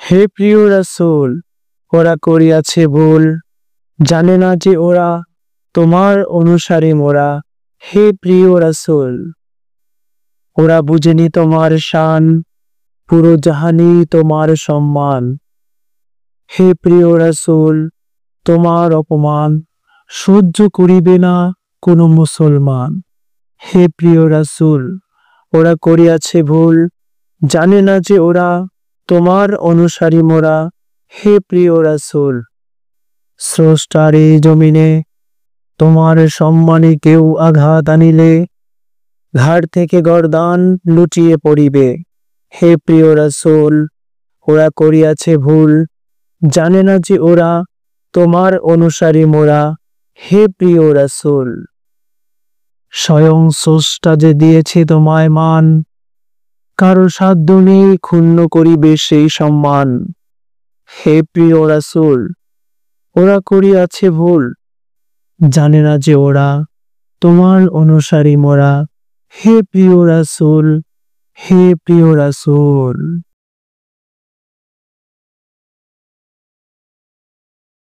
হে প্রিয় রাসূল, ওরা করিয়াছে ভুল, জানে না যে ওরা তোমার অনুসারী মোরা। হে প্রিয় রাসূল, ওরা বুঝেনি তোমার শান, পুরো জাহানি তোমার সম্মান। হে প্রিয় রাসূল, তোমার অপমান সহ্য করিবে না কোনো মুসলমান। হে প্রিয় রাসূল, ওরা করিয়াছে ভুল, জানে না যে ওরা তোমার অনুসারী মোরা। হে প্রিয় রাসূল, স্রষ্টার এই জমিনে তোমার সম্মানে কেউ আঘাত আনিলে ঘাড় থেকে গর্দান লুটিয়ে পড়িবে। হে প্রিয় রাসূল, ওরা করিয়াছে ভুল, জানে না যে ওরা তোমার অনুসারী মোরা। হে প্রিয় রাসূল, স্বয়ং স্রষ্টা যে দিয়েছে তোমায় মান, কারো সাধ্য নেই ক্ষুণ্ণ করিবে সেই সম্মান। হে প্রিয় রাসূল, ওরা করিয়াছে ভুল, জানে না যে ওরা তোমার অনুসারী মোরা। হে প্রিয় রাসূল, হে প্রিয় রাসূল।